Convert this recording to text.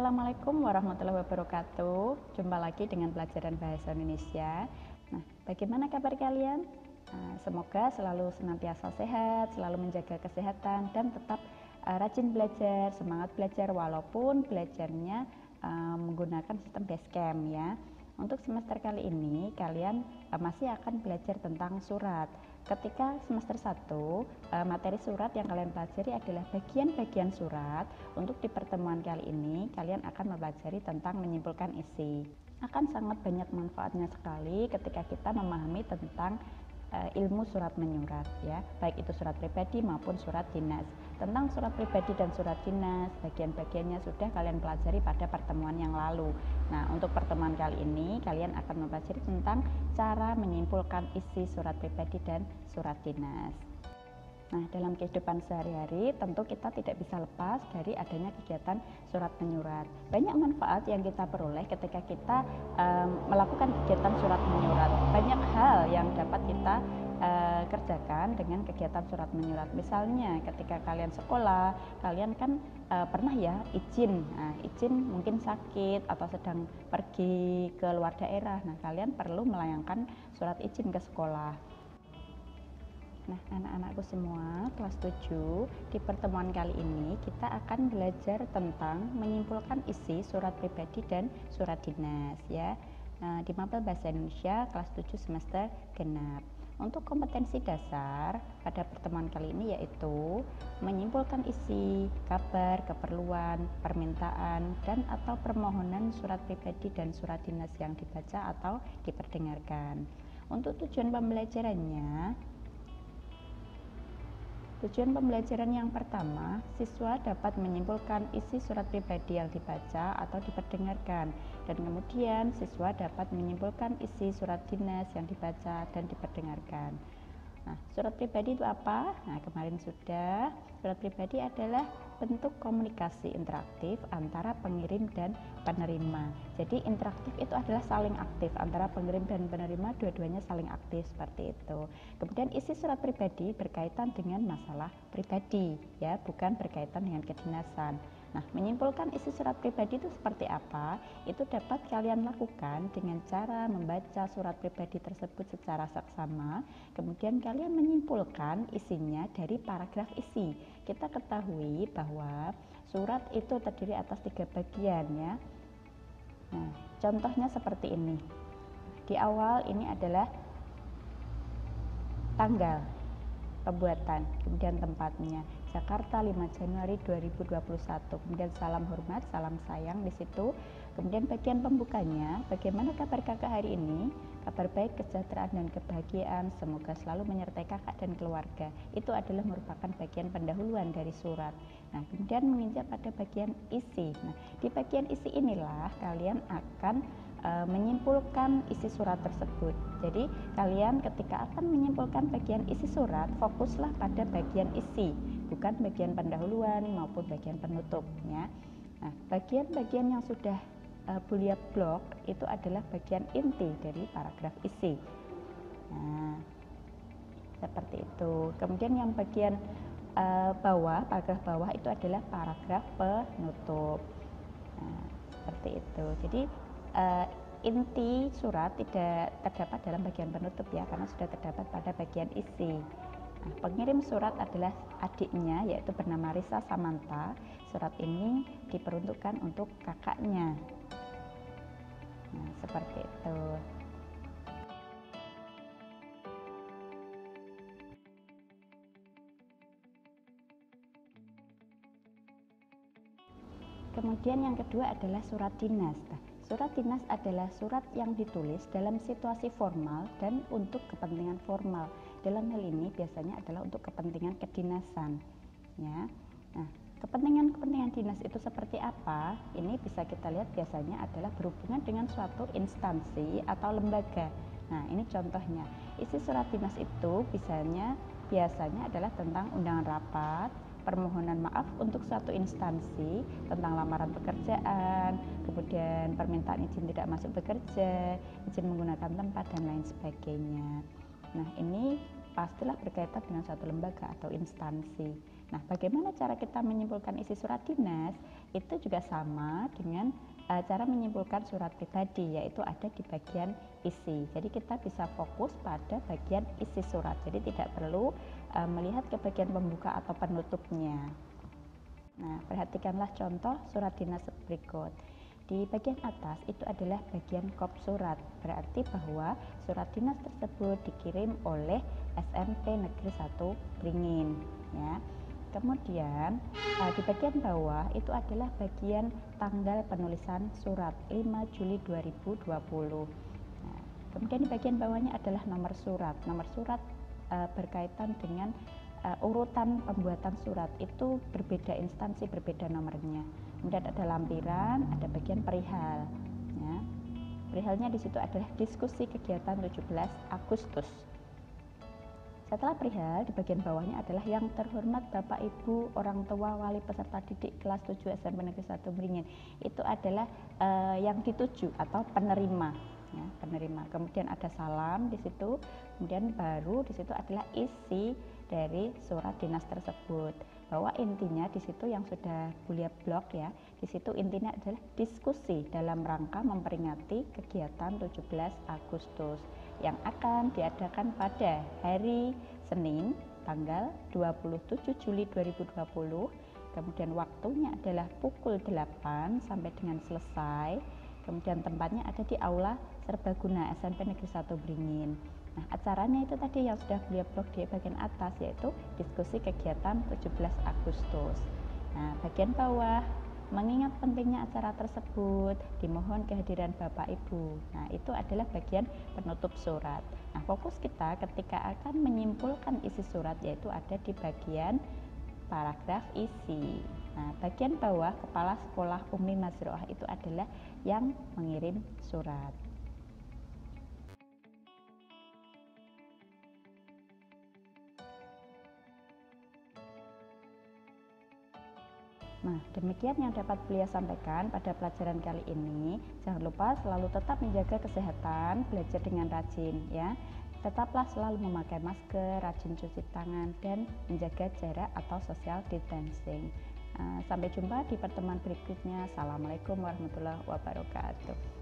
Assalamualaikum warahmatullahi wabarakatuh. Jumpa lagi dengan pelajaran bahasa Indonesia. Nah, bagaimana kabar kalian? Semoga selalu senantiasa sehat, selalu menjaga kesehatan, dan tetap rajin belajar, semangat belajar walaupun belajarnya menggunakan sistem Basecamp ya. Untuk semester kali ini kalian masih akan belajar tentang surat. Ketika semester 1, materi surat yang kalian pelajari adalah bagian-bagian surat. Untuk di pertemuan kali ini kalian akan mempelajari tentang menyimpulkan isi. Akan sangat banyak manfaatnya sekali ketika kita memahami tentang ilmu surat menyurat ya, baik itu surat pribadi maupun surat dinas. Tentang surat pribadi dan surat dinas, bagian-bagiannya sudah kalian pelajari pada pertemuan yang lalu. Nah, untuk pertemuan kali ini kalian akan mempelajari tentang cara menyimpulkan isi surat pribadi dan surat dinas. Nah, dalam kehidupan sehari-hari tentu kita tidak bisa lepas dari adanya kegiatan surat menyurat. Banyak manfaat yang kita peroleh ketika kita melakukan kegiatan surat menyurat. Banyak hal yang dapat kita kerjakan dengan kegiatan surat menyurat. Misalnya ketika kalian sekolah, kalian kan pernah ya izin. Nah, izin mungkin sakit atau sedang pergi ke luar daerah. Nah, kalian perlu melayangkan surat izin ke sekolah. Nah, anak-anakku semua, kelas 7, di pertemuan kali ini kita akan belajar tentang menyimpulkan isi surat pribadi dan surat dinas ya. Nah, di Mapel Bahasa Indonesia kelas 7 semester genap. Untuk kompetensi dasar pada pertemuan kali ini yaitu menyimpulkan isi, kabar, keperluan, permintaan, dan atau permohonan surat pribadi dan surat dinas yang dibaca atau diperdengarkan. Untuk tujuan pembelajaran yang pertama, siswa dapat menyimpulkan isi surat pribadi yang dibaca atau diperdengarkan, dan kemudian siswa dapat menyimpulkan isi surat dinas yang dibaca dan diperdengarkan. Nah, surat pribadi itu apa? Nah, kemarin sudah. Surat pribadi adalah bentuk komunikasi interaktif antara pengirim dan penerima. Jadi interaktif itu adalah saling aktif antara pengirim dan penerima, dua-duanya saling aktif seperti itu. Kemudian isi surat pribadi berkaitan dengan masalah pribadi ya, bukan berkaitan dengan kedinasan. Nah, menyimpulkan isi surat pribadi itu seperti apa? Itu dapat kalian lakukan dengan cara membaca surat pribadi tersebut secara saksama, kemudian kalian menyimpulkan isinya dari paragraf isi. Kita ketahui bahwa surat itu terdiri atas 3 bagian ya. Nah, contohnya seperti ini. Di awal ini adalah tanggal pembuatan, kemudian tempatnya Jakarta 5 Januari 2021, kemudian salam hormat, salam sayang di situ. Kemudian bagian pembukanya, bagaimana kabar kakak hari ini? Kabar baik, kesejahteraan dan kebahagiaan, semoga selalu menyertai kakak dan keluarga. Itu adalah merupakan bagian pendahuluan dari surat. Nah, kemudian menginjak pada bagian isi. Nah, di bagian isi inilah kalian akan menyimpulkan isi surat tersebut. Jadi kalian ketika akan menyimpulkan bagian isi surat, fokuslah pada bagian isi, bukan bagian pendahuluan maupun bagian penutupnya. Nah, bagian-bagian yang sudah Bulia blok itu adalah bagian inti dari paragraf isi. Nah, seperti itu. Kemudian yang bagian bawah, paragraf bawah itu adalah paragraf penutup. Nah, seperti itu. Jadi inti surat tidak terdapat dalam bagian penutup ya, karena sudah terdapat pada bagian isi. Nah, pengirim surat adalah adiknya yaitu bernama Risa Samantha. Surat ini diperuntukkan untuk kakaknya. Nah, seperti itu. Kemudian yang kedua adalah surat dinas. Nah, surat dinas adalah surat yang ditulis dalam situasi formal dan untuk kepentingan formal. Dalam hal ini biasanya adalah untuk kepentingan kedinasan. Ya. Nah, kepentingan dinas itu seperti apa? Ini bisa kita lihat biasanya adalah berhubungan dengan suatu instansi atau lembaga. Nah, ini contohnya. Isi surat dinas itu biasanya adalah tentang undangan rapat, permohonan maaf untuk suatu instansi, tentang lamaran pekerjaan, kemudian permintaan izin tidak masuk bekerja, izin menggunakan tempat, dan lain sebagainya. Nah, ini pastilah berkaitan dengan suatu lembaga atau instansi. Nah, bagaimana cara kita menyimpulkan isi surat dinas? Itu juga sama dengan cara menyimpulkan surat pribadi, yaitu ada di bagian isi. Jadi kita bisa fokus pada bagian isi surat. Jadi tidak perlu melihat ke bagian pembuka atau penutupnya. Nah, perhatikanlah contoh surat dinas berikut. Di bagian atas itu adalah bagian kop surat, berarti bahwa surat dinas tersebut dikirim oleh SMP Negeri 1 Beringin, ya. Kemudian di bagian bawah itu adalah bagian tanggal penulisan surat 5 Juli 2020. Nah, kemudian di bagian bawahnya adalah nomor surat. Nomor surat berkaitan dengan urutan pembuatan surat, itu berbeda instansi, berbeda nomornya. Kemudian ada lampiran, ada bagian perihal, ya. Perihalnya di situ adalah diskusi kegiatan 17 Agustus. Setelah perihal, di bagian bawahnya adalah yang terhormat Bapak Ibu orang tua wali peserta didik kelas 7 SMP Negeri 1 Beringin. Itu adalah yang dituju atau penerima, ya, penerima. Kemudian ada salam di situ, kemudian baru di situ adalah isi dari surat dinas tersebut. Bahwa intinya di situ yang sudah Bulia blok, ya, di situ intinya adalah diskusi dalam rangka memperingati kegiatan 17 Agustus yang akan diadakan pada hari Senin tanggal 27 Juli 2020. Kemudian waktunya adalah pukul 8 sampai dengan selesai. Kemudian tempatnya ada di Aula Serbaguna SMP Negeri 1 Beringin. Nah, acaranya itu tadi yang sudah Bulia blok di bagian atas, yaitu diskusi kegiatan 17 Agustus. Nah, bagian bawah, mengingat pentingnya acara tersebut, dimohon kehadiran Bapak Ibu. Nah, itu adalah bagian penutup surat. Nah, fokus kita ketika akan menyimpulkan isi surat yaitu ada di bagian paragraf isi. Nah, bagian bawah, Kepala Sekolah Umi Mazroah itu adalah yang mengirim surat. Nah, demikian yang dapat Bulia sampaikan pada pelajaran kali ini. Jangan lupa selalu tetap menjaga kesehatan, belajar dengan rajin, ya. Tetaplah selalu memakai masker, rajin cuci tangan, dan menjaga jarak atau social distancing. Sampai jumpa di pertemuan berikutnya. Assalamualaikum warahmatullahi wabarakatuh.